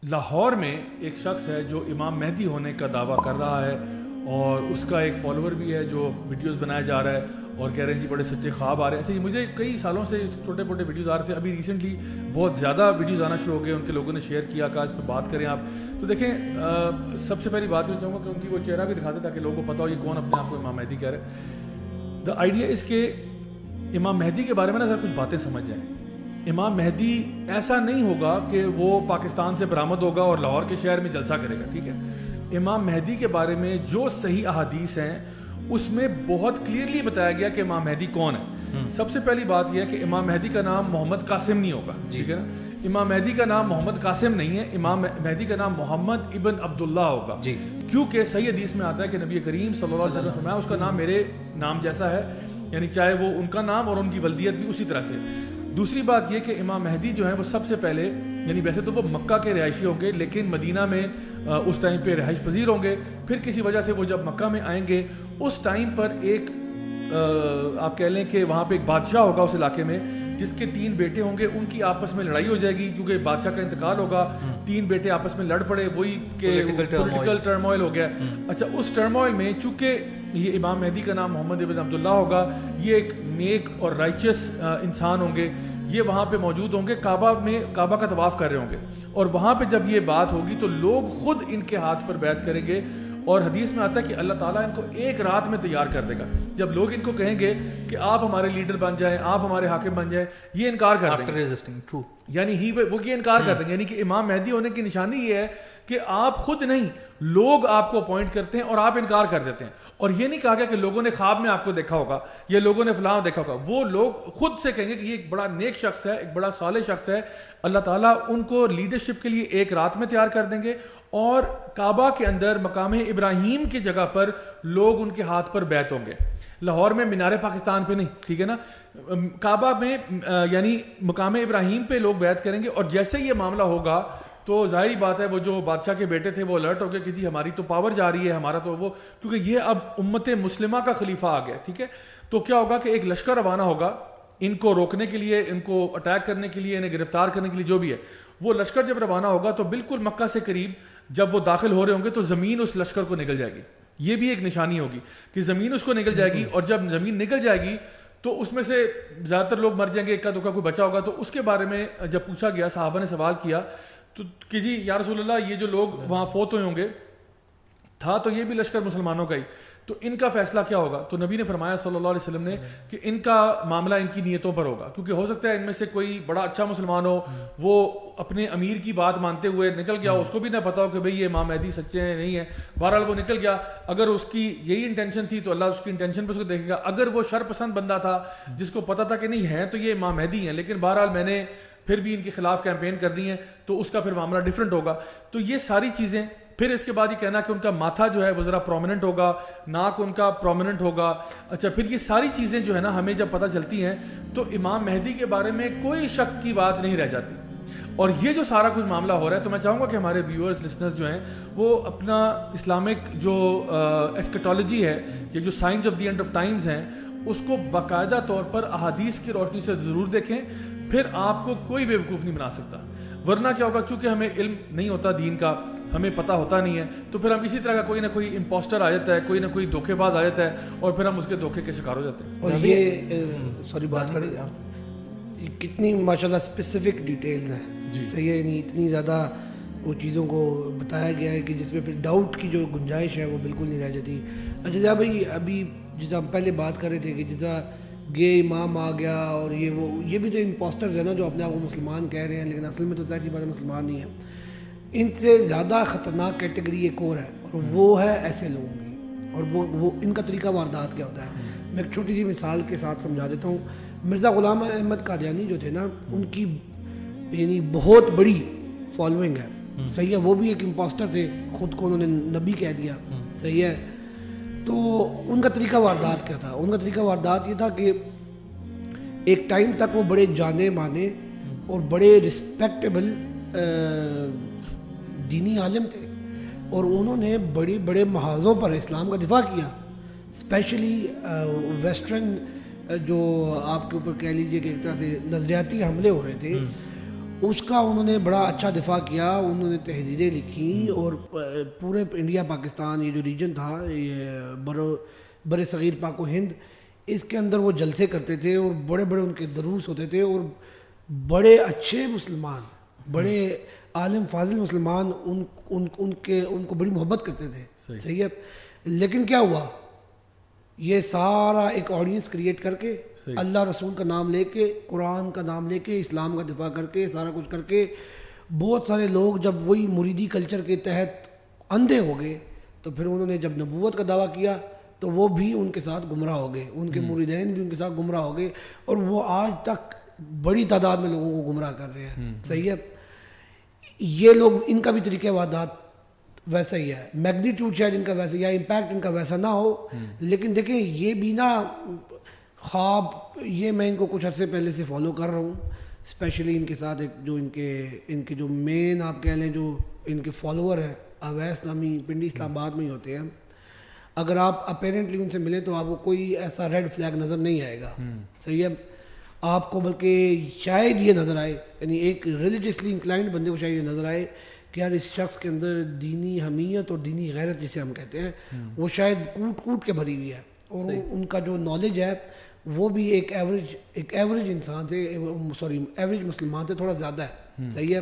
لاہور میں ایک شخص ہے جو امام مہدی ہونے کا دعویٰ کر رہا ہے اور اس کا ایک فالوور بھی ہے جو ویڈیوز بنایا جا رہا ہے اور کہہ رہے ہیں جی بڑے سچے خواب آ رہے ہیں. ایسے مجھے کئی سالوں سے چھوٹے موٹے ویڈیوز آ رہے تھے, ابھی ریسنٹلی بہت زیادہ ویڈیوز آنا شروع ہو گئے, ان کے لوگوں نے شیئر کیا, کہا اس پہ بات کریں آپ. تو دیکھیں سب سے پہلی بات میں چاہوں گا کہ ان کی وہ چہرہ بھی دکھاتے تاکہ لوگوں کو پتہ ہو یہ کون اپنے آپ کو امام مہدی کہہ رہے ہیں. دا آئیڈیا اس کے امام مہدی کے بارے میں نا ذرا کچھ باتیں سمجھ جائیں. امام مہدی ایسا نہیں ہوگا کہ وہ پاکستان سے برآمد ہوگا اور لاہور کے شہر میں جلسہ کرے گا, ٹھیک ہے. امام مہدی کے بارے میں جو صحیح احادیث ہیں اس میں بہت کلیئرلی بتایا گیا کہ امام مہدی کون ہے. سب سے پہلی بات یہ ہے کہ امام مہدی کا نام محمد قاسم نہیں ہوگا, ٹھیک ہے نا. امام مہدی کا نام محمد قاسم نہیں ہے, امام مہدی کا نام محمد ابن عبداللہ ہوگا, کیونکہ صحیح حدیث میں آتا ہے کہ نبی کریم صلی اللہ علیہ وسلم نے فرمایا اس کا نام میرے نام جیسا ہے, یعنی چاہے وہ ان کا نام اور ان کی ولدیت بھی اسی طرح سے. دوسری بات یہ کہ امام مہدی جو ہیں وہ سب سے پہلے, یعنی ویسے تو وہ مکہ کے رہائشی ہوں گے لیکن مدینہ میں اس ٹائم پہ رہائش پذیر ہوں گے. پھر کسی وجہ سے وہ جب مکہ میں آئیں گے اس ٹائم پر ایک آپ کہہ لیں کہ وہاں پہ ایک بادشاہ ہوگا اس علاقے میں جس کے 3 بیٹے ہوں گے, ان کی آپس میں لڑائی ہو جائے گی کیونکہ بادشاہ کا انتقال ہوگا, 3 بیٹے آپس میں لڑ پڑے, وہی کہ پولیٹیکل ٹرموائل ہو گیا. اچھا اس ٹرموائل میں چونکہ یہ امام مہدی کا نام محمد ابن عبداللہ ہوگا, یہ ایک نیک اور رائچس انسان ہوں گے, یہ وہاں پہ موجود ہوں گے, کعبہ کا طواف کر رہے ہوں گے, اور وہاں پہ جب یہ بات ہوگی تو لوگ خود ان کے ہاتھ پر بیعت کریں گے. اور حدیث میں آتا ہے کہ اللہ تعالیٰ ان کو ایک رات میں تیار کر دے گا. جب لوگ ان کو کہیں گے کہ آپ ہمارے لیڈر بن جائیں, آپ ہمارے حاکم بن جائیں, یہ انکار کر دیں گے, یعنی وہ یہ انکار کر دیں گے. یعنی کہ امام مہدی ہونے کی نشانی یہ ہے کہ آپ خود نہیں, لوگ آپ کو اپوائنٹ کرتے ہیں اور آپ انکار کر دیتے ہیں. اور یہ نہیں کہا گیا کہ لوگوں نے خواب میں آپ کو دیکھا ہوگا یا لوگوں نے فلاں دیکھا ہوگا, وہ لوگ خود سے کہیں گے کہ یہ ایک بڑا نیک شخص ہے, ایک بڑا صالح شخص ہے, اللہ تعالیٰ ان کو لیڈرشپ کے لیے ایک رات میں تیار کر دیں گے. اور کعبہ کے اندر مقام ابراہیم کی جگہ پر لوگ ان کے ہاتھ پر بیعت ہوں گے. لاہور میں مینار پاکستان پہ نہیں, ٹھیک ہے نا, کعبہ میں یعنی مقام ابراہیم پہ لوگ بیعت کریں گے. اور جیسے یہ معاملہ ہوگا تو ظاہری بات ہے وہ جو بادشاہ کے بیٹے تھے وہ الرٹ ہو گئے کہ جی ہماری تو پاور جا رہی ہے, ہمارا تو وہ, کیونکہ یہ اب امت مسلمہ کا خلیفہ آ گیا, ٹھیک ہے. تو کیا ہوگا کہ ایک لشکر روانہ ہوگا ان کو روکنے کے لیے, ان کو اٹیک کرنے کے لیے, انہیں گرفتار کرنے کے لیے, جو بھی ہے. وہ لشکر جب روانہ ہوگا تو بالکل مکہ سے قریب جب وہ داخل ہو رہے ہوں گے تو زمین اس لشکر کو نگل جائے گی. یہ بھی ایک نشانی ہوگی کہ زمین اس کو نگل جائے گی, اور جب زمین نگل جائے گی تو اس میں سے زیادہ تر لوگ مر جائیں گے, اکا دکا کوئی بچا ہوگا. تو اس کے بارے میں جب پوچھا گیا, صحابہ نے سوال کیا تو کہ جی یا رسول اللہ یہ جو لوگ وہاں فوت ہوئے ہوں گے, تھا تو یہ بھی لشکر مسلمانوں کا ہی, تو ان کا فیصلہ کیا ہوگا؟ تو نبی نے فرمایا صلی اللہ علیہ وسلم نے کہ ان کا معاملہ ان کی نیتوں پر ہوگا, کیونکہ ہو سکتا ہے ان میں سے کوئی بڑا اچھا مسلمان ہو, وہ اپنے امیر کی بات مانتے ہوئے نکل گیا, اس کو بھی نہ پتا ہو کہ بھئی یہ امام مہدی سچے ہیں نہیں ہیں, بہرحال وہ نکل گیا. اگر اس کی یہی انٹینشن تھی تو اللہ اس کی انٹینشن پہ اس کو دیکھے گا. اگر وہ شر پسند بندہ تھا جس کو پتا تھا کہ نہیں ہے تو یہ امام مہدی ہیں, لیکن بہرحال میں نے پھر بھی ان کے خلاف کیمپین کر دی ہیں, تو اس کا پھر معاملہ ڈیفرنٹ ہوگا. تو یہ ساری چیزیں. پھر اس کے بعد یہ کہنا کہ ان کا ماتھا جو ہے وہ ذرا پرومیننٹ ہوگا, ناک ان کا پرومیننٹ ہوگا. اچھا پھر یہ ساری چیزیں جو ہے نا ہمیں جب پتہ چلتی ہیں تو امام مہدی کے بارے میں کوئی شک کی بات نہیں رہ جاتی. اور یہ جو سارا کچھ معاملہ ہو رہا ہے تو میں چاہوں گا کہ ہمارے ویورز لسنرز جو ہیں وہ اپنا اسلامک جو ایسکیٹالوجی ہے, یہ جو science of the end of Times ہیں, اس کو باقاعدہ طور پر احادیث کی روشنی سے ضرور دیکھیں. پھر آپ کو کوئی بیوقوف نہیں بنا سکتا. ورنہ کیا ہوگا, چونکہ ہمیں علم نہیں ہوتا دین کا, ہمیں پتہ ہوتا نہیں ہے, تو پھر ہم اسی طرح کا کوئی نہ کوئی امپوسٹر آ جاتا ہے, کوئی نہ کوئی دھوکے باز آ جاتا ہے, اور پھر ہم اس کے دھوکے کے شکار ہو جاتے ہیں. اور یہ سوری بات کریں کتنی ماشاءاللہ اسپیسیفک ڈیٹیلز ہیں, صحیح ہے, یعنی اتنی زیادہ وہ چیزوں کو بتایا گیا ہے کہ جس میں پھر ڈاؤٹ کی جو گنجائش ہے وہ بالکل نہیں رہ جاتی. اچھا بھائی, ابھی جیسا ہم پہلے بات کر رہے تھے کہ جیسا گے امام آ گیا اور یہ بھی تو امپوسٹرز ہیں نا جو اپنے آپ کو مسلمان کہہ رہے ہیں لیکن اصل میں تو ظاہر سی بات ہے مسلمان نہیں ہیں. ان سے زیادہ خطرناک کیٹیگری ایک اور ہے, اور وہ ہے ایسے لوگوں کی, اور وہ ان کا طریقہ واردات کیا ہوتا ہے. میں ایک چھوٹی سی مثال کے ساتھ سمجھا دیتا ہوں. مرزا غلام احمد قادیانی جو تھے نا, ان کی یعنی بہت بڑی فالوئنگ ہے, صحیح ہے, وہ بھی ایک امپوسٹر تھے, خود کو انہوں نے نبی کہہ دیا, صحیح ہے. تو ان کا طریقہ واردات کیا تھا؟ ان کا طریقہ واردات یہ تھا کہ ایک ٹائم تک وہ بڑے جانے مانے اور بڑے رسپیکٹیبل دینی عالم تھے, اور انہوں نے بڑے بڑے محاذوں پر اسلام کا دفاع کیا, اسپیشلی ویسٹرن جو آپ کے اوپر کہہ لیجیے کہ ایک طرح سے نظریاتی حملے ہو رہے تھے, اس کا انہوں نے بڑا اچھا دفاع کیا, انہوں نے تحریریں لکھی اور پورے انڈیا پاکستان یہ جو ریجن تھا یہ بر صغیر پاک و ہند, اس کے اندر وہ جلسے کرتے تھے اور بڑے بڑے ان کے دروس ہوتے تھے, اور بڑے اچھے مسلمان, بڑے عالم فاضل مسلمان ان کو بڑی محبت کرتے تھے. صحیح ہے. لیکن کیا ہوا, یہ سارا ایک آڈینس کریٹ کر کے اللہ رسول کا نام لے کے, قرآن کا نام لے کے, اسلام کا دفاع کر کے, سارا کچھ کر کے, بہت سارے لوگ جب وہی مریدی کلچر کے تحت اندھے ہو گئے تو پھر انہوں نے جب نبوت کا دعویٰ کیا تو وہ بھی ان کے ساتھ گمراہ ہو گئے, ان کے مریدین بھی ان کے ساتھ گمراہ ہو گئے, اور وہ آج تک بڑی تعداد میں لوگوں کو گمراہ کر رہے ہیں. صحیح ہے. یہ لوگ, ان کا بھی طریقہ وادات ویسا ہی ہے, میگنیٹیوڈ شاید ان کا ویسا یا امپیکٹ ان کا ویسا نہ ہو, لیکن دیکھیں یہ بھی نا خواب, یہ میں ان کو کچھ عرصے پہلے سے فالو کر رہا ہوں, اسپیشلی ان کے ساتھ ایک جو ان کے جو مین آپ کہہ لیں جو ان کے فالوور ہیں, اویس نامی پنڈی اسلام آباد میں ہی ہوتے ہیں. اگر آپ اپیرنٹلی ان سے ملیں تو آپ کو کوئی ایسا ریڈ فلیگ نظر نہیں آئے گا. صحیح ہے. آپ کو بلکہ شاید یہ نظر آئے, یعنی ایک ریلیجیسلی انکلائنڈ بندے کو شاید یہ نظر آئے کہ یار اس شخص کے اندر دینی حمیت اور دینی غیرت جسے ہم کہتے ہیں وہ شاید کوٹ کوٹ کے بھری ہوئی ہے, اور ان کا جو نالج ہے وہ بھی ایک ایوریج انسان سے, ایوریج مسلمان سے تھوڑا زیادہ ہے. صحیح ہے.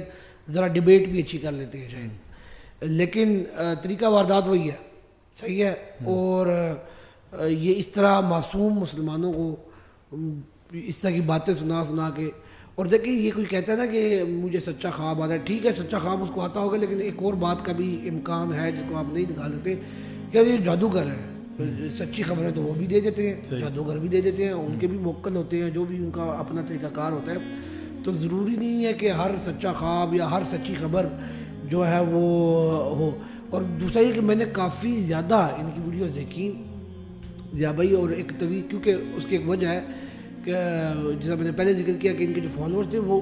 ذرا ڈبیٹ بھی اچھی کر لیتے ہیں شاید, لیکن طریقہ واردات وہی ہے. صحیح ہے. اور یہ اس طرح معصوم مسلمانوں کو اس طرح کی باتیں سنا کے, اور دیکھیں یہ کوئی کہتا ہے نا کہ مجھے سچا خواب آتا ہے, ٹھیک ہے سچا خواب اس کو آتا ہوگا, لیکن ایک اور بات کا بھی امکان ہے جس کو آپ نہیں نکال سکتے کہ یہ جادوگر ہے, سچی خبریں تو وہ بھی دے دیتے ہیں, جادوگر بھی دے دیتے ہیں, ان کے بھی موکل ہوتے ہیں, جو بھی ان کا اپنا طریقہ کار ہوتا ہے. تو ضروری نہیں ہے کہ ہر سچا خواب یا ہر سچی خبر جو ہے وہ ہو. اور دوسرا یہ کہ میں نے کافی زیادہ ان کی ویڈیوز دیکھی ضیاء بھائی, اور ایک طویل, کیونکہ اس کی ایک وجہ ہے کہ جیسا میں نے پہلے ذکر کیا کہ ان کے جو فالوورز تھے وہ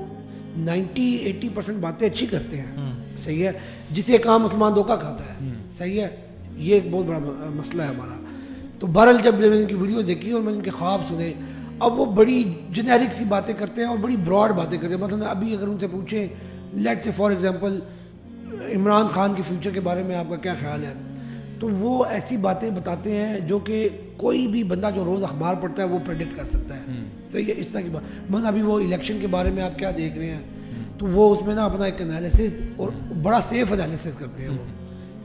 90-80% باتیں اچھی کرتے ہیں. صحیح ہے. جسے ایک عام مسلمان دھوکہ کھاتا ہے. صحیح ہے. یہ ایک بہت بڑا مسئلہ ہے ہمارا. تو بہرحال جب میں نے ان کی ویڈیوز دیکھی اور میں نے ان کے خواب سنے, اب وہ بڑی جنیرک سی باتیں کرتے ہیں اور بڑی براڈ باتیں کرتے ہیں. مطلب ابھی اگر ان سے پوچھیں لیٹ سے فار ایگزامپل عمران خان کے فیوچر کے بارے میں آپ کا کیا خیال ہے, تو وہ ایسی باتیں بتاتے ہیں جو کہ کوئی بھی بندہ جو روز اخبار پڑھتا ہے وہ پریڈکٹ کر سکتا ہے. صحیح ہے. اس طرح کی بات. مثلا ابھی وہ الیکشن کے بارے میں آپ کیا دیکھ رہے ہیں, تو وہ اس میں نا اپنا ایک انالیسس, اور بڑا سیف انالیسس کرتے ہیں وہ.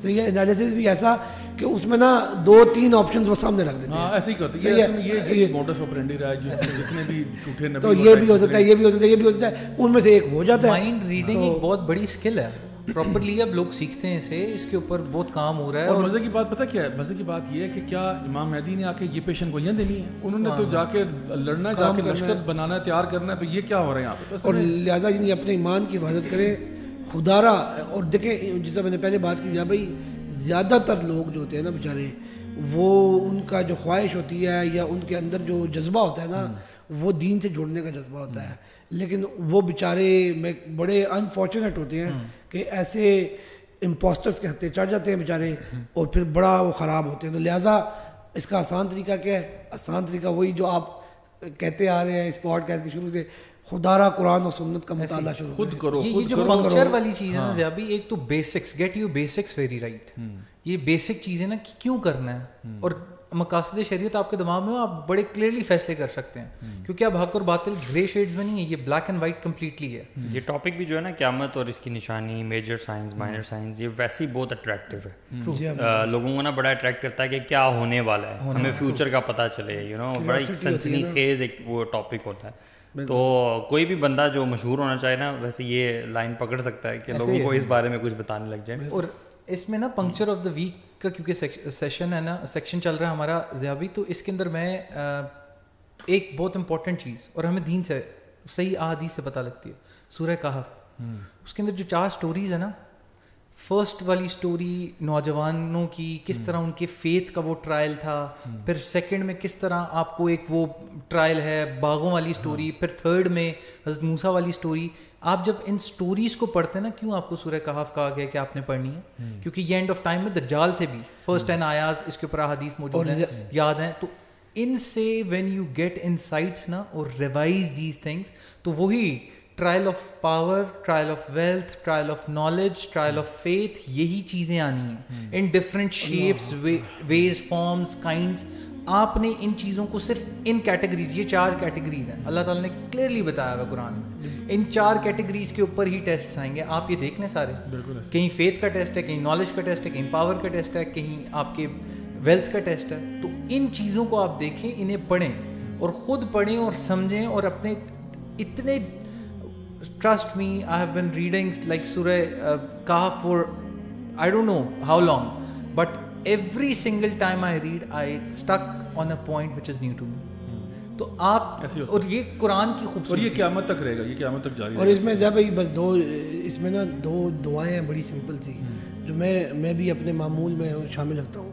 صحیح ہے. انالیسس بھی ایسا کہ اس میں نا 2-3 آپشنز وہ سامنے رکھ دیتے ہیں. ایسے ہی کرتے ہیں. یہ موڈس آپرینڈی رہا ہے جتنے بھی جھوٹے نبی, تو یہ بھی ہو سکتا ہے, یہ بھی ہو سکتا ہے, یہ بھی ہو سکتا ہے, ان میں سے ایک ہو جاتا ہے. مائنڈ ریڈنگ ایک بہت بڑی اسکل ہے, پراپرلی اب لوگ سیکھتے ہیں اسے, اس کے اوپر بہت کام ہو رہا ہے. اور مزے کی بات پتہ کیا ہے, مزے کی بات یہ ہے کہ کیا امام مہدی نے آ کے یہ پیشن گوئیاں دینی ہے, انہوں نے تو جا کے لڑنا ہے, جا کے لشکر بنانا ہے, تیار کرنا ہے. تو یہ کیا ہو رہا ہے یہاں پہ, اور لہٰذا یعنی اپنے ایمان کی حفاظت کریں خدا را. اور دیکھیں جیسا میں نے پہلے بات کی جا بھائی, زیادہ تر لوگ جو ہوتے ہیں نا بیچارے, وہ ان کا جو خواہش ہوتی ہے یا ان کے اندر جو جذبہ ہوتا ہے نا, وہ دین سے جڑنے کا جذبہ ہوتا ہے, لیکن وہ بیچارے میں بڑے انفارچونیٹ ہوتے ہیں کہ ایسے امپوسٹرز کے ہتھے چڑھ جاتے ہیں بیچارے, اور پھر بڑا وہ خراب ہوتے ہیں. تو لہٰذا اس کا آسان طریقہ کیا ہے, آسان طریقہ وہی جو آپ کہتے آ رہے ہیں اس پوڈ کاسٹ کے شروع سے, خدا را قرآن اور سنت کا مطالعہ شروع خود کرو. یہ جو پنکچر والی چیز ہے نا ضیاء بھائی, ایک تو basics, get you basics very right. یہ بیسک چیزیں نا کہ کیوں کرنا ہے, اور مقاصد شریعت آپ کے دماغ میں ہو, آپ بڑے کلیئرلی فیصلے کر سکتے ہیں, کیونکہ اب حق اور باطل گرے شیڈز میں نہیں ہے, یہ بلیک اینڈ وائٹ کمپلیٹلی ہے. یہ ٹاپک بھی جو ہے نا قیامت اور اس کی نشانی, میجر سائنس, مائنر سائنس, یہ ویسے ہی بہت اٹریکٹیو ہے. لوگوں کو نا بڑا اٹریکٹ کرتا ہے کہ کیا ہونے والا ہے, ہمیں فیوچر کا پتہ چلے, یو نو, بڑا ایک سنسنی خیز ایک وہ ٹاپک ہوتا ہے. تو کوئی بھی بندہ جو مشہور ہونا چاہے نا, ویسے یہ لائن پکڑ سکتا ہے کہ لوگوں کو اس بارے میں کچھ بتانے لگ جائیں. اور اس میں نا پنکچر آف دا ویک کا کیونکہ سیشن ہے نا, سیکشن چل رہا ہے ہمارا ضیاء بھائی, تو اس کے اندر میں ایک بہت امپورٹنٹ چیز, اور ہمیں دین سے صحیح احادیث سے پتہ لگتی ہے, سورہ کہف, اس کے اندر جو 4 سٹوریز ہیں نا, فرسٹ والی سٹوری نوجوانوں کی, کس طرح ان کے فیتھ کا وہ ٹرائل تھا, پھر سیکنڈ میں کس طرح آپ کو ایک وہ ٹرائل ہے باغوں والی سٹوری, پھر تھرڈ میں حضرت موسیٰ والی سٹوری. آپ جب ان سٹوریز کو پڑھتے ہیں نا, کیوں آپ کو سورہ کہف کہا گیا کہ آپ نے پڑھنی ہے, کیونکہ یہ اینڈ آف ٹائم میں دجال سے بھی فرسٹ 10 آیات اس کے اوپر احادیث موجود ہیں, یاد ہیں. تو ان سے وین یو گیٹ انسائٹس نا اور ریوائز دیز تھنگس, تو وہی trial of power, trial of wealth, trial of knowledge, trial of faith, یہی چیزیں آنی ہیں ان ڈفرینٹ شیپس, ویز, فارمز, کائنڈس. آپ نے ان چیزوں کو صرف ان کیٹیگریز, یہ 4 کیٹیگریز ہیں اللہ تعالیٰ نے کلیئرلی بتایا ہوا قرآن میں, ان 4 کیٹیگریز کے اوپر ہی ٹیسٹ آئیں گے. آپ یہ دیکھ لیں سارے, کہیں فیتھ کا ٹیسٹ ہے, کہیں نالج کا ٹیسٹ ہے, کہیں پاور کا ٹیسٹ ہے, کہیں آپ کے ویلتھ کا ٹیسٹ ہے. تو ان چیزوں کو آپ دیکھیں, انہیں پڑھیں اور خود پڑھیں اور سمجھیں, اور اپنے اتنے trust me, I have been reading like Surah Kahf for I don't know how long, but every single time I read I stuck on a point which is new to me. تو آپ, اور یہ قرآن کی خوبصورتی, اور یہ قیامت تک رہے گا, یہ قیامت تک جاری رہے گا. اور اس میں ذہب بھائی بس اس میں نا 2 دعائیں ہیں بڑی سمپل سی, جو میں بھی اپنے معمول میں شامل رکھتا ہوں.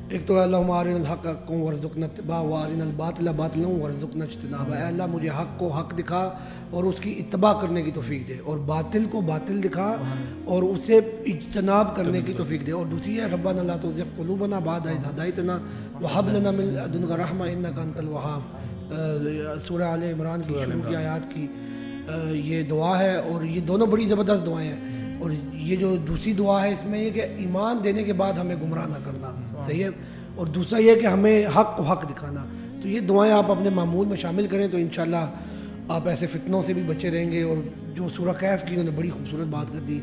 ایک تو اللہم ارنا الحق حقا وارزقنا اتباعہ وارنا الباطل باطلا وارزقنا اجتنابہ. اے اللہ مجھے حق کو حق دکھا اور اس کی اتباع کرنے کی توفیق دے, اور باطل کو باطل دکھا اور اسے اجتناب کرنے کی توفیق دے. اور دوسری ہے ربنا لا تزغ قلوبنا بعد اذ ہدیتنا وہب لنا من لدنک رحمہ انک انت الوہاب. سورہ آل عمران کی شروع کی آیات کی یہ دعا ہے, اور یہ دونوں بڑی زبردست دعائیں ہیں. اور یہ جو دوسری دعا ہے اس میں یہ کہ ایمان دینے کے بعد ہمیں گمراہ نہ کرنا, صحیح ہے, اور دوسرا یہ کہ ہمیں حق کو حق دکھانا. تو یہ دعائیں آپ اپنے معمول میں شامل کریں تو انشاءاللہ آپ ایسے فتنوں سے بھی بچے رہیں گے. اور جو سورہ کہف کی انہوں نے بڑی خوبصورت بات کر دی,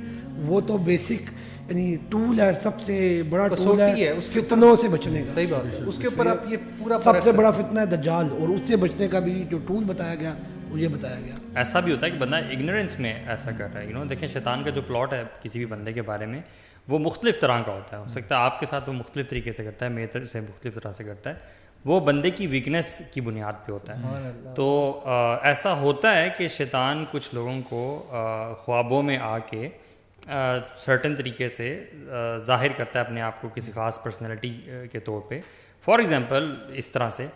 وہ تو بیسک یعنی ٹول ہے, سب سے بڑا ٹول ہے فتنوں سے بچنے کا. صحیح بات ہے, اس کے اوپر آپ یہ پورا سب سے بڑا فتنہ ہے دجال, اور اس سے بچنے کا بھی جو ٹول بتایا گیا وہ یہ بتایا گیا. ایسا بھی ہوتا ہے کہ بندہ اگنورینس میں ایسا کر رہا ہے. دیکھیں شیطان کا جو پلاٹ ہے کسی بھی بندے کے بارے میں وہ مختلف طرح کا ہوتا ہے. ہو سکتا ہے آپ کے ساتھ وہ مختلف طریقے سے کرتا ہے, میرے سے مختلف طرح سے کرتا ہے, وہ بندے کی ویکنیس کی بنیاد پہ ہوتا ہے. تو ایسا ہوتا ہے کہ شیطان کچھ لوگوں کو خوابوں میں آ کے سرٹن طریقے سے ظاہر کرتا ہے اپنے آپ کو کسی خاص پرسنالٹی کے طور پہ. فار ایگزامپل اس طرح سے,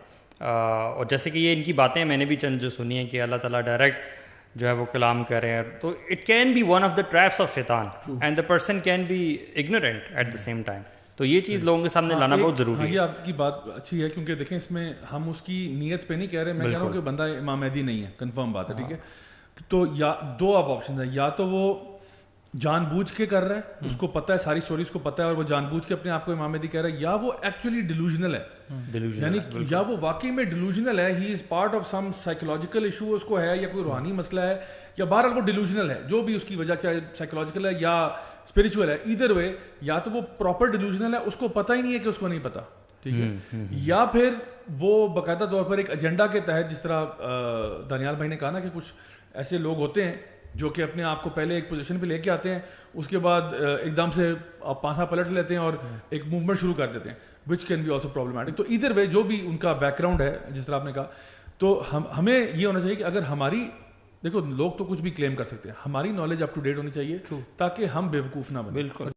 اور جیسے کہ یہ ان کی باتیں میں نے بھی چند جو سنی ہیں کہ اللہ تعالیٰ ڈائریکٹ جو ہے وہ کلام کر رہے ہیں, تو it can be one of the traps of شیطان and the person can be ignorant at the same time. تو یہ چیز لوگوں کے سامنے لانا بہت ضروری ہے. یہ آپ کی بات اچھی ہے, کیونکہ دیکھیں اس میں ہم اس کی نیت پہ نہیں کہہ رہے, میں کہہ رہا ہوں کہ بندہ امام مہدی نہیں ہے, کنفرم بات ہے, ٹھیک ہے. تو یا 2 آپ آپشن ہیں, یا تو وہ جان بوجھ کے کر رہا ہے, اس کو پتہ ہے ساری اسٹوری اس کو پتہ ہے اور وہ جان بوجھ کے اپنے آپ کو امام مہدی کہہ رہا ہے, یا وہ ایکچولی ڈیلوژنل ہے, یعنی یا وہ واقعی میں ڈیلوژنل ہے, he is part of some psychological issue اس کو ہے, یا کوئی روحانی مسئلہ ہے, یا بہرحال وہ ڈیلوژنل ہے, جو بھی اس کی وجہ, چاہے سائیکولوجیکل ہے یا اسپریچول ہے, ایدر وے یا تو وہ پراپر ڈیلوژنل ہے, اس کو پتہ ہی نہیں ہے کہ اس کو نہیں پتہ, ٹھیک ہے, یا پھر وہ باقاعدہ طور پر ایک ایجنڈا کے تحت, جس طرح دانیال بھائی نے کہا نا کہ کچھ ایسے لوگ ہوتے ہیں جو کہ اپنے آپ کو پہلے ایک پوزیشن پہ لے کے آتے ہیں, اس کے بعد ایک دم سے پانسا پلٹ لیتے ہیں اور ایک موومنٹ شروع کر دیتے ہیں, which can be also problematic. تو ادھر وے جو بھی ان کا بیک گراؤنڈ ہے, جس طرح آپ نے کہا, تو ہمیں یہ ہونا چاہیے کہ اگر ہماری, دیکھو لوگ تو کچھ بھی کلیم کر سکتے ہیں, ہماری نالج اپ ٹو ڈیٹ ہونی چاہیے تاکہ ہم بے وقوف نہ بنیں. بالکل.